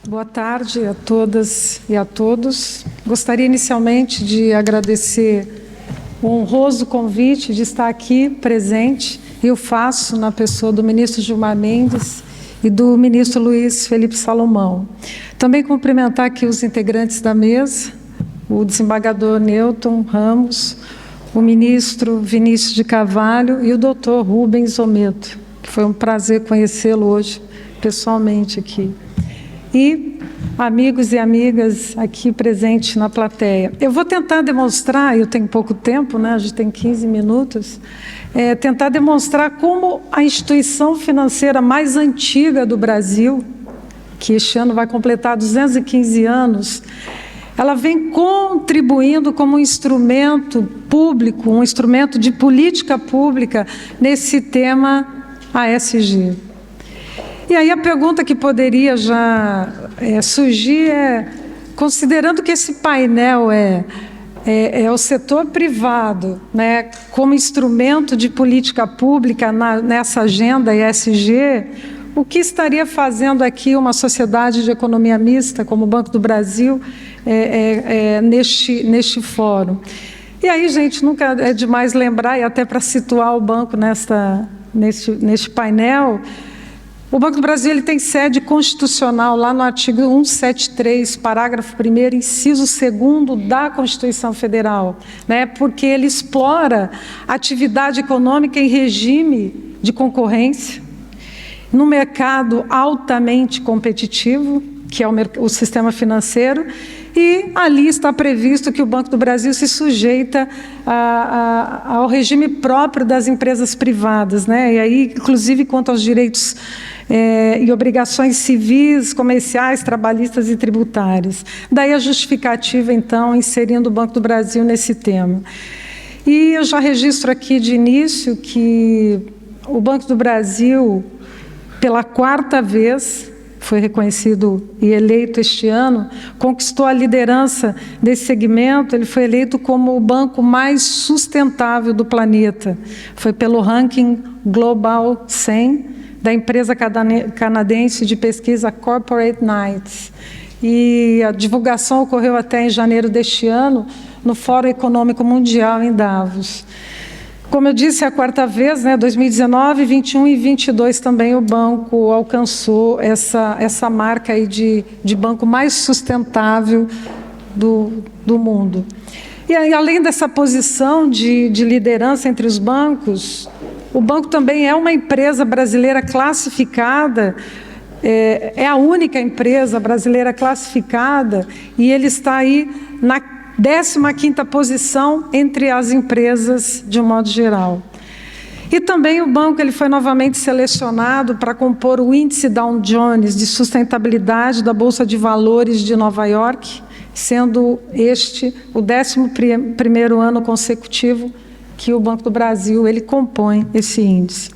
Boa tarde a todas e a todos. Gostaria inicialmente de agradecer o honroso convite de estar aqui presente. Eu faço na pessoa do ministro Gilmar Mendes e do ministro Luiz Felipe Salomão. Também cumprimentar aqui os integrantes da mesa, o desembargador Newton Ramos, o ministro Vinícius de Carvalho e o doutor Rubens Ometo, que foi um prazer conhecê-lo hoje pessoalmente aqui. E amigos e amigas aqui presentes na plateia. Eu vou tentar demonstrar, eu tenho pouco tempo, né? A gente tem 15 minutos, tentar demonstrar como a instituição financeira mais antiga do Brasil, que este ano vai completar 215 anos, ela vem contribuindo como um instrumento público, um instrumento de política pública nesse tema ASG. E aí a pergunta que poderia já surgir considerando que esse painel é o setor privado, né, como instrumento de política pública nessa agenda ESG, o que estaria fazendo aqui uma sociedade de economia mista, como o Banco do Brasil, neste fórum? E aí, gente, nunca é demais lembrar, e até para situar o banco neste painel, o Banco do Brasil ele tem sede constitucional lá no artigo 173, parágrafo 1º, inciso 2º da Constituição Federal, né? Porque ele explora atividade econômica em regime de concorrência, no mercado altamente competitivo, que é o sistema financeiro, e ali está previsto que o Banco do Brasil se sujeita ao regime próprio das empresas privadas, né? E aí, inclusive, quanto aos direitos e obrigações civis, comerciais, trabalhistas e tributárias. Daí a justificativa, então, inserindo o Banco do Brasil nesse tema. E eu já registro aqui de início que o Banco do Brasil, pela 4ª vez, foi reconhecido e eleito este ano, conquistou a liderança desse segmento. Ele foi eleito como o banco mais sustentável do planeta. Foi pelo ranking Global 100 da empresa canadense de pesquisa Corporate Knights. E a divulgação ocorreu até em janeiro deste ano, no Fórum Econômico Mundial em Davos. Como eu disse, é a 4ª vez, né, 2019, 21 e 22 também o banco alcançou essa marca aí de banco mais sustentável do mundo. E aí, além dessa posição de liderança entre os bancos, o banco também é uma empresa brasileira classificada, é a única empresa brasileira classificada, e ele está aí na 15ª posição entre as empresas de um modo geral. E também o banco ele foi novamente selecionado para compor o índice Dow Jones de sustentabilidade da Bolsa de Valores de Nova York, sendo este o 11º ano consecutivo que o Banco do Brasil ele compõe esse índice.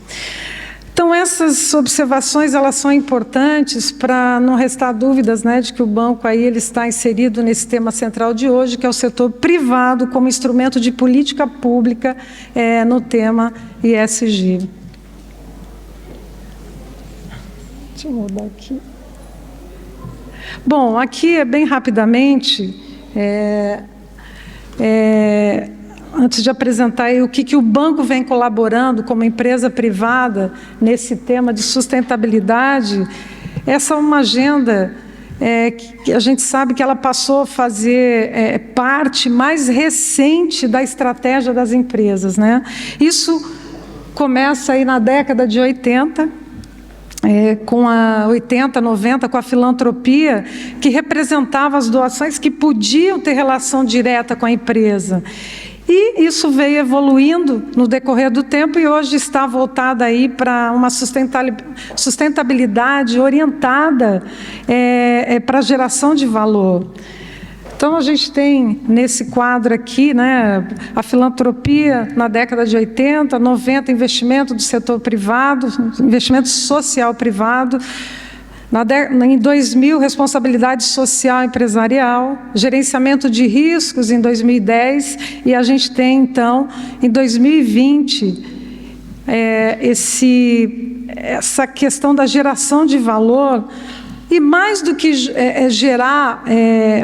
Então, essas observações elas são importantes para não restar dúvidas, né, de que o banco aí ele está inserido nesse tema central de hoje, que é o setor privado como instrumento de política pública no tema ESG. Deixa eu mudar aqui. Bom, aqui bem rapidamente, antes de apresentar aí o que o banco vem colaborando como empresa privada nesse tema de sustentabilidade, essa é uma agenda que a gente sabe que ela passou a fazer parte mais recente da estratégia das empresas, né? Isso começa aí na década de 80, com a 80, 90, com a filantropia, que representava as doações que podiam ter relação direta com a empresa. E isso veio evoluindo no decorrer do tempo e hoje está voltada aí para uma sustentabilidade orientada para a geração de valor. Então, a gente tem nesse quadro aqui, né, a filantropia na década de 80, 90, investimento do setor privado, investimento social privado. Em 2000, responsabilidade social empresarial, gerenciamento de riscos em 2010, e a gente tem, então, em 2020, essa questão da geração de valor E mais do que gerar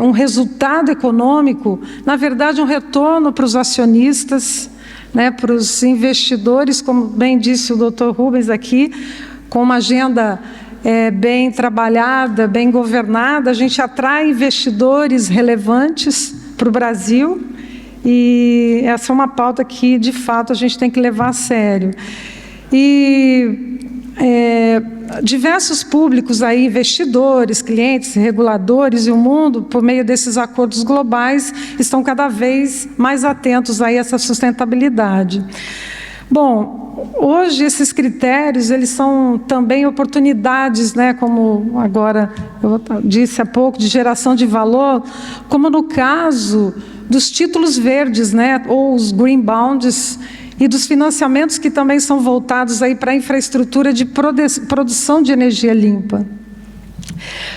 um resultado econômico, na verdade, um retorno para os acionistas, né, para os investidores, como bem disse o Dr. Rubens aqui, com uma agenda bem trabalhada, bem governada, a gente atrai investidores relevantes para o Brasil, e essa é uma pauta que, de fato, a gente tem que levar a sério. E diversos públicos aí, investidores, clientes, reguladores e o mundo, por meio desses acordos globais, estão cada vez mais atentos aí a essa sustentabilidade. Bom, hoje esses critérios, eles são também oportunidades, né, como agora eu disse há pouco, de geração de valor, como no caso dos títulos verdes, né, ou os green bonds, e dos financiamentos que também são voltados aí para a infraestrutura de produção de energia limpa.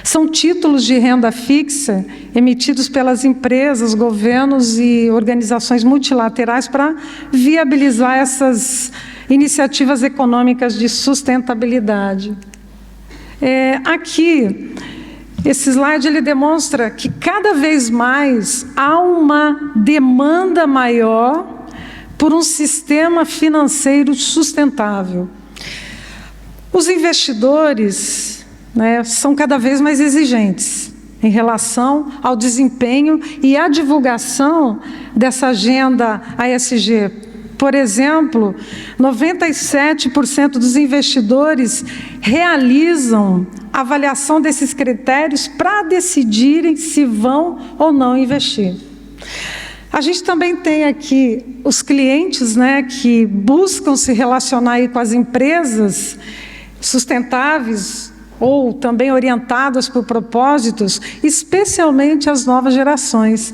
São títulos de renda fixa emitidos pelas empresas, governos e organizações multilaterais para viabilizar essas iniciativas econômicas de sustentabilidade. Aqui, esse slide ele demonstra que cada vez mais há uma demanda maior por um sistema financeiro sustentável. Os investidores, né, são cada vez mais exigentes em relação ao desempenho e à divulgação dessa agenda ESG. Por exemplo, 97% dos investidores realizam avaliação desses critérios para decidirem se vão ou não investir. A gente também tem aqui os clientes, né, que buscam se relacionar aí com as empresas sustentáveis ou também orientadas por propósitos, especialmente as novas gerações.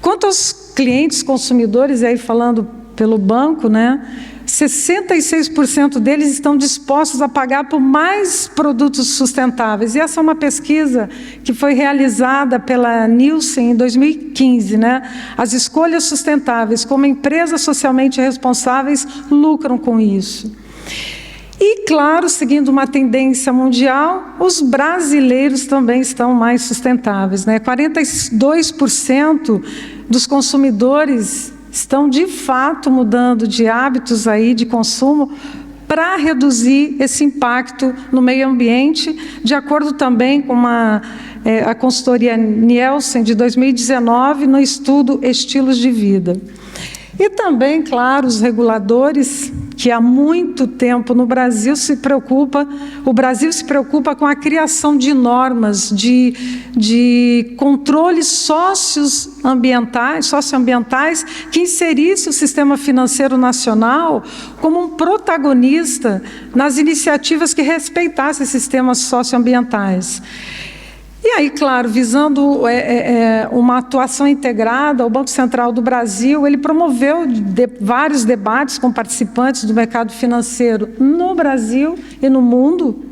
Quanto aos clientes consumidores, e aí falando pelo banco, né, 66% deles estão dispostos a pagar por mais produtos sustentáveis. E essa é uma pesquisa que foi realizada pela Nielsen em 2015, né? As escolhas sustentáveis, como empresas socialmente responsáveis, lucram com isso. E, claro, seguindo uma tendência mundial, os brasileiros também estão mais sustentáveis, né? 42% dos consumidores estão, de fato, mudando de hábitos aí de consumo para reduzir esse impacto no meio ambiente, de acordo também com a consultoria Nielsen de 2019, no estudo Estilos de Vida. E também, claro, os reguladores, que há muito tempo no Brasil o Brasil se preocupa com a criação de normas, de controles socioambientais, que inserisse o sistema financeiro nacional como um protagonista nas iniciativas que respeitassem sistemas socioambientais. E aí, claro, visando uma atuação integrada, o Banco Central do Brasil, ele promoveu vários debates com participantes do mercado financeiro no Brasil e no mundo,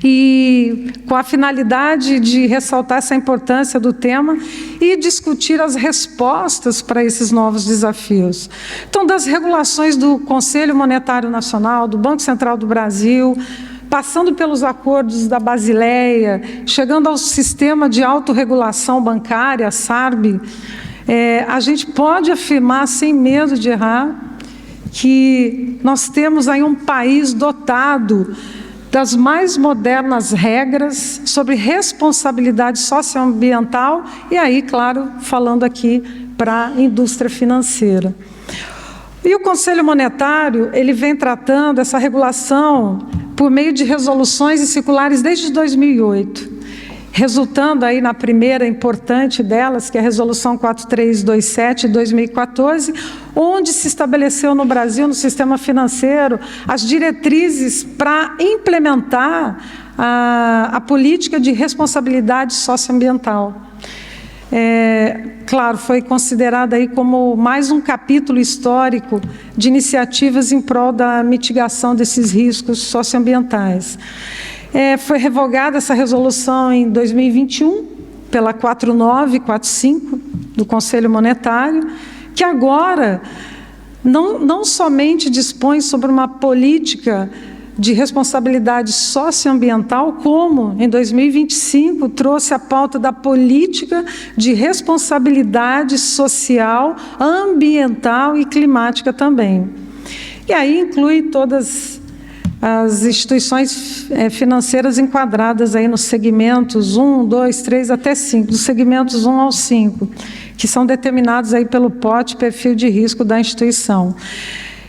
e com a finalidade de ressaltar essa importância do tema e discutir as respostas para esses novos desafios. Então, das regulações do Conselho Monetário Nacional, do Banco Central do Brasil, passando pelos acordos da Basileia, chegando ao sistema de autorregulação bancária, SARB, a gente pode afirmar, sem medo de errar, que nós temos aí um país dotado das mais modernas regras sobre responsabilidade socioambiental, e aí, claro, falando aqui para a indústria financeira. E o Conselho Monetário, ele vem tratando essa regulação por meio de resoluções e circulares desde 2008, resultando aí na primeira importante delas, que é a Resolução 4327 de 2014, onde se estabeleceu no Brasil, no sistema financeiro, as diretrizes para implementar a política de responsabilidade socioambiental. Claro, foi considerada aí como mais um capítulo histórico de iniciativas em prol da mitigação desses riscos socioambientais. Foi revogada essa resolução em 2021, pela 4945 do Conselho Monetário, que agora não somente dispõe sobre uma política de responsabilidade socioambiental, como, em 2025, trouxe a pauta da política de responsabilidade social, ambiental e climática também. E aí inclui todas as instituições financeiras enquadradas aí nos segmentos 1, 2, 3 até 5, dos segmentos 1 ao 5, que são determinados aí pelo POT, perfil de risco da instituição.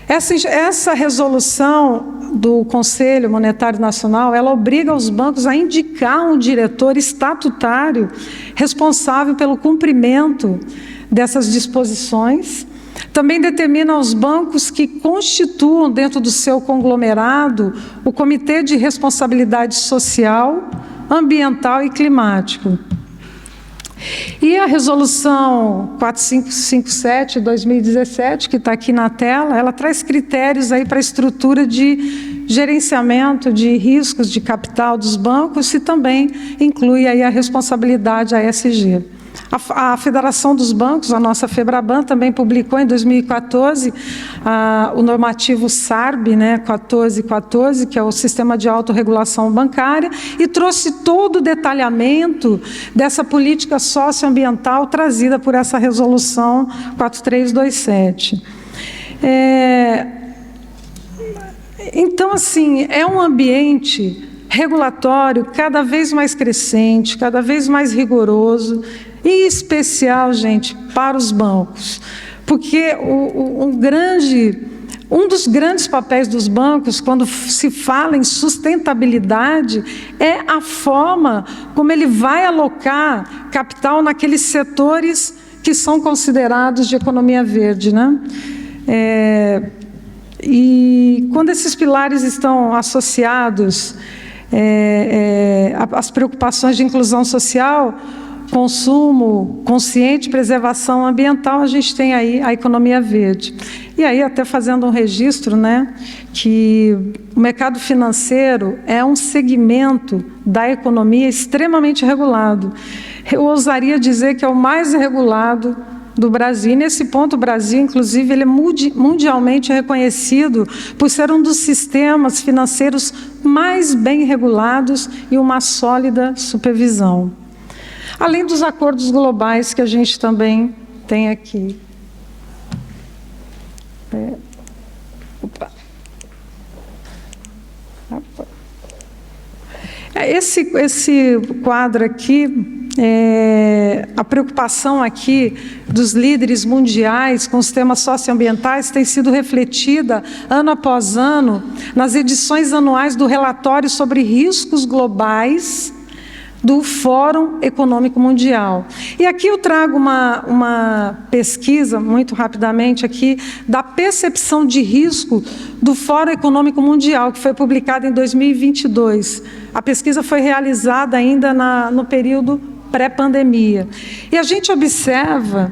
Essa resolução do Conselho Monetário Nacional, ela obriga os bancos a indicar um diretor estatutário responsável pelo cumprimento dessas disposições. Também determina aos bancos que constituam dentro do seu conglomerado o Comitê de Responsabilidade Social, Ambiental e Climático. E a resolução 4557 de 2017, que está aqui na tela, ela traz critérios aí para a estrutura de gerenciamento de riscos de capital dos bancos e também inclui aí a responsabilidade ASG. A Federação dos Bancos, a nossa FEBRABAN, também publicou em 2014 o normativo SARB, né, 1414, que é o Sistema de Autorregulação Bancária, e trouxe todo o detalhamento dessa política socioambiental trazida por essa resolução 4327. Então, assim, é um ambiente regulatório cada vez mais crescente, cada vez mais rigoroso, em especial, gente, para os bancos, porque um dos grandes papéis dos bancos, quando se fala em sustentabilidade, é a forma como ele vai alocar capital naqueles setores que são considerados de economia verde, né? E quando esses pilares estão associados às preocupações de inclusão social, consumo consciente, preservação ambiental, a gente tem aí a economia verde. E aí, até fazendo um registro, né, que o mercado financeiro é um segmento da economia extremamente regulado. Eu ousaria dizer que é o mais regulado do Brasil. E nesse ponto, o Brasil, inclusive, ele é mundialmente reconhecido por ser um dos sistemas financeiros mais bem regulados e uma sólida supervisão. Além dos acordos globais que a gente também tem aqui. Esse quadro aqui, a preocupação aqui dos líderes mundiais com os temas socioambientais tem sido refletida ano após ano nas edições anuais do relatório sobre riscos globais do Fórum Econômico Mundial. E aqui eu trago uma pesquisa, muito rapidamente aqui, da percepção de risco do Fórum Econômico Mundial, que foi publicada em 2022. A pesquisa foi realizada ainda no período pré-pandemia. E a gente observa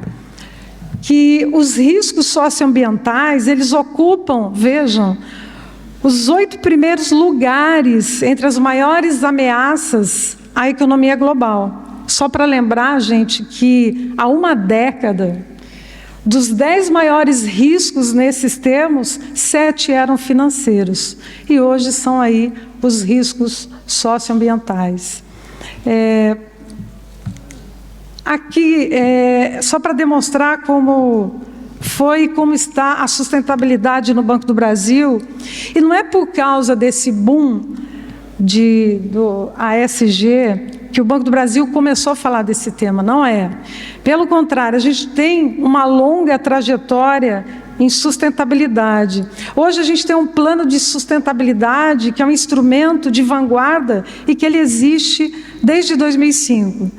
que os riscos socioambientais, eles ocupam, vejam, os 8 primeiros lugares entre as maiores ameaças à economia global. Só para lembrar, gente, que há uma década, dos 10 maiores riscos nesses termos, 7 eram financeiros. E hoje são aí os riscos socioambientais. Aqui, só para demonstrar como foi e como está a sustentabilidade no Banco do Brasil, e não é por causa desse boom do ASG que o Banco do Brasil começou a falar desse tema, não é. Pelo contrário, a gente tem uma longa trajetória em sustentabilidade. Hoje a gente tem um plano de sustentabilidade que é um instrumento de vanguarda e que ele existe desde 2005.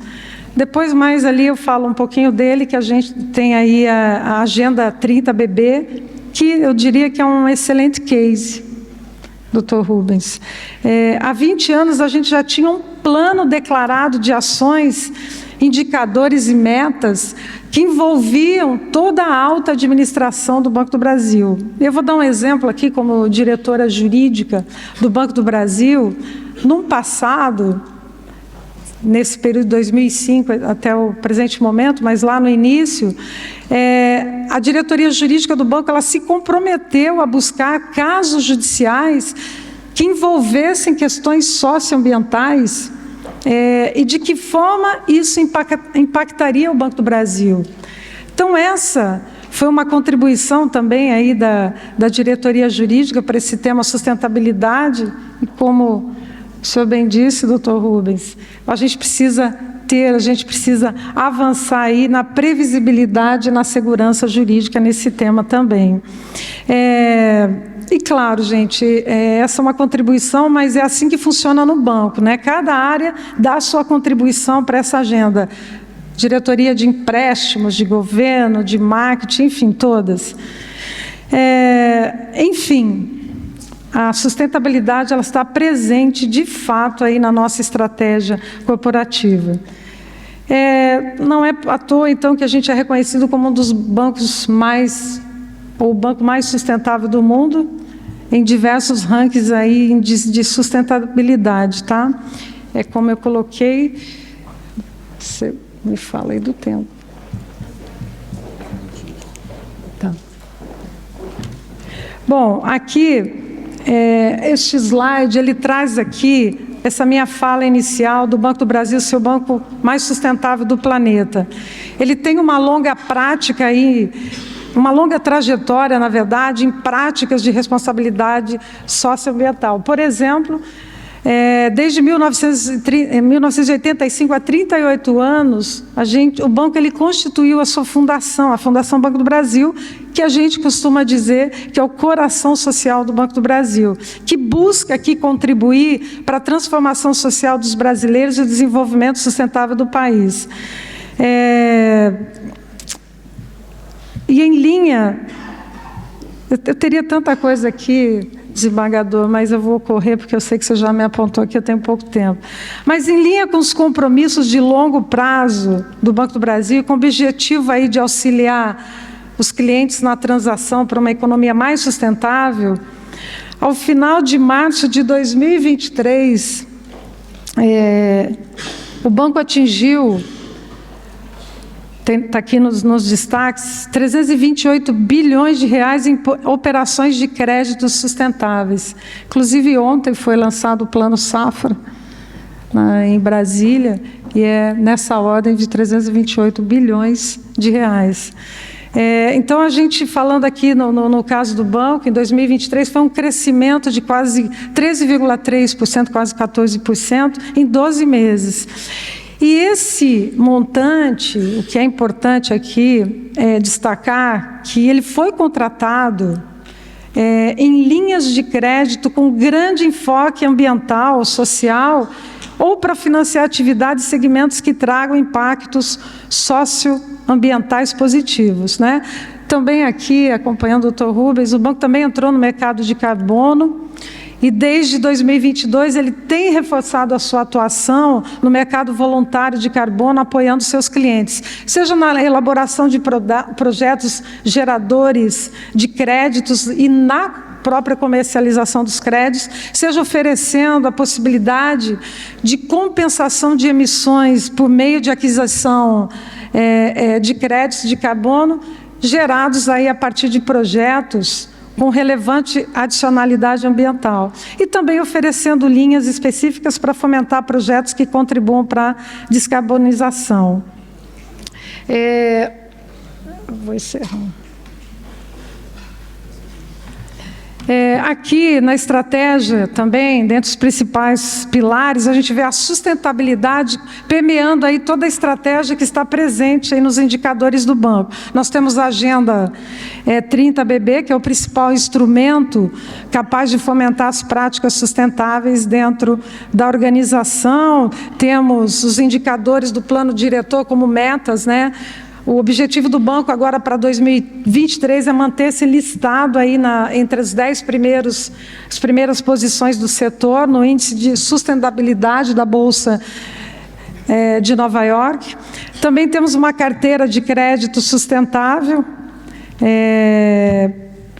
Depois, mais ali, eu falo um pouquinho dele, que a gente tem aí a Agenda 30BB, que eu diria que é um excelente case, Dr. Rubens. Há 20 anos a gente já tinha um plano declarado de ações, indicadores e metas que envolviam toda a alta administração do Banco do Brasil. Eu vou dar um exemplo aqui como diretora jurídica do Banco do Brasil. No passado, nesse período de 2005 até o presente momento, mas lá no início, a diretoria jurídica do banco ela se comprometeu a buscar casos judiciais que envolvessem questões socioambientais e de que forma isso impactaria o Banco do Brasil. Então, essa foi uma contribuição também aí da diretoria jurídica para esse tema sustentabilidade, e como o senhor bem disse, doutor Rubens, a gente precisa avançar aí na previsibilidade e na segurança jurídica nesse tema também. E claro, gente, essa é uma contribuição, mas é assim que funciona no banco, né? Cada área dá a sua contribuição para essa agenda. Diretoria de empréstimos, de governo, de marketing, enfim, todas. Enfim, a sustentabilidade ela está presente, de fato, aí na nossa estratégia corporativa. Não é à toa, então, que a gente é reconhecido como um dos bancos ou o banco mais sustentável do mundo, em diversos rankings aí de sustentabilidade, tá? Como eu coloquei, você me fala aí do tempo. Tá. Bom, aqui, este slide, ele traz aqui essa minha fala inicial do Banco do Brasil ser o banco mais sustentável do planeta. Ele tem uma longa prática aí, uma longa trajetória, na verdade, em práticas de responsabilidade socioambiental. Por exemplo, desde 1985, há 38 anos, o banco ele constituiu a sua fundação, a Fundação Banco do Brasil, que a gente costuma dizer que é o coração social do Banco do Brasil, que busca aqui contribuir para a transformação social dos brasileiros e o desenvolvimento sustentável do país. E em linha, eu teria tanta coisa aqui, desembargador, mas eu vou correr porque eu sei que você já me apontou aqui, eu tenho pouco tempo. Mas em linha com os compromissos de longo prazo do Banco do Brasil, com o objetivo aí de auxiliar os clientes na transação para uma economia mais sustentável, ao final de março de 2023, o banco atingiu, está aqui nos destaques, 328 bilhões de reais em operações de créditos sustentáveis. Inclusive, ontem foi lançado o Plano Safra, em Brasília, e é nessa ordem de 328 bilhões de reais. Então, a gente falando aqui no caso do banco, em 2023, foi um crescimento de quase 13,3%, quase 14%, em 12 meses. E esse montante, o que é importante aqui é destacar que ele foi contratado em linhas de crédito com grande enfoque ambiental, social, ou para financiar atividades e segmentos que tragam impactos socioambientais positivos, né? Também aqui, acompanhando o doutor Rubens, o banco também entrou no mercado de carbono, e desde 2022 ele tem reforçado a sua atuação no mercado voluntário de carbono, apoiando seus clientes, seja na elaboração de projetos geradores de créditos e na própria comercialização dos créditos, seja oferecendo a possibilidade de compensação de emissões por meio de aquisição de créditos de carbono, gerados aí a partir de projetos com relevante adicionalidade ambiental. E também oferecendo linhas específicas para fomentar projetos que contribuam para a descarbonização. Vou encerrar. Aqui na estratégia também, dentre os principais pilares, a gente vê a sustentabilidade permeando aí toda a estratégia que está presente aí nos indicadores do banco. Nós temos a Agenda 30BB, que é o principal instrumento capaz de fomentar as práticas sustentáveis dentro da organização. Temos os indicadores do plano diretor como metas, né? O objetivo do banco agora para 2023 é manter-se listado aí entre as 10 primeiras posições do setor no índice de sustentabilidade da Bolsa de Nova York. Também temos uma carteira de crédito sustentável.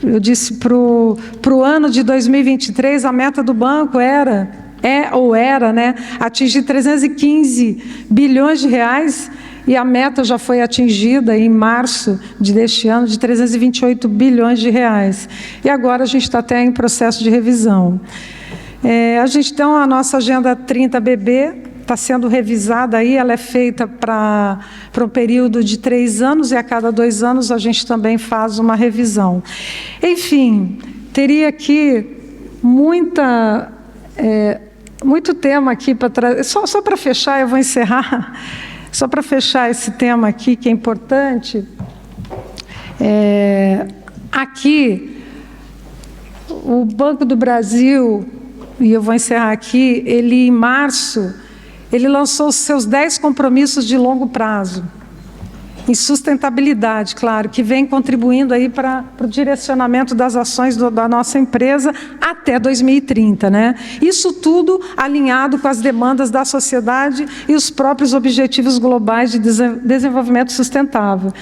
Eu disse para o ano de 2023, a meta do banco era, né, atingir 315 bilhões de reais, e a meta já foi atingida em março deste ano de 328 bilhões de reais. E agora a gente está até em processo de revisão. A gente tem a nossa Agenda 30BB, está sendo revisada aí, ela é feita para um período de 3 anos e a cada 2 anos a gente também faz uma revisão. Enfim, teria aqui muito tema aqui para trazer. Só para fechar, eu vou encerrar. Só para fechar esse tema aqui, que é importante. Aqui, o Banco do Brasil, e eu vou encerrar aqui, ele em março, ele lançou os seus 10 compromissos de longo prazo, em sustentabilidade, claro, que vem contribuindo aí para o direcionamento das ações da nossa empresa até 2030, né? Isso tudo alinhado com as demandas da sociedade e os próprios objetivos globais de desenvolvimento sustentável.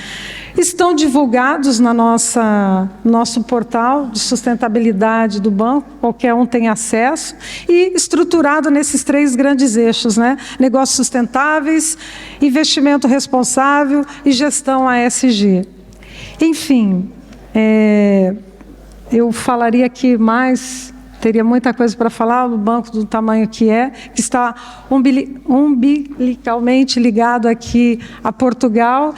Estão divulgados no nosso portal de sustentabilidade do banco, qualquer um tem acesso, e estruturado nesses 3 grandes eixos, né? Negócios sustentáveis, investimento responsável e gestão ASG. Enfim, eu falaria aqui mais, teria muita coisa para falar, o banco do tamanho que está umbilicalmente ligado aqui a Portugal,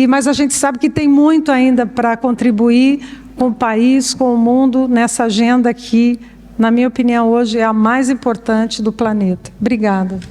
mas a gente sabe que tem muito ainda para contribuir com o país, com o mundo, nessa agenda que, na minha opinião, hoje é a mais importante do planeta. Obrigada.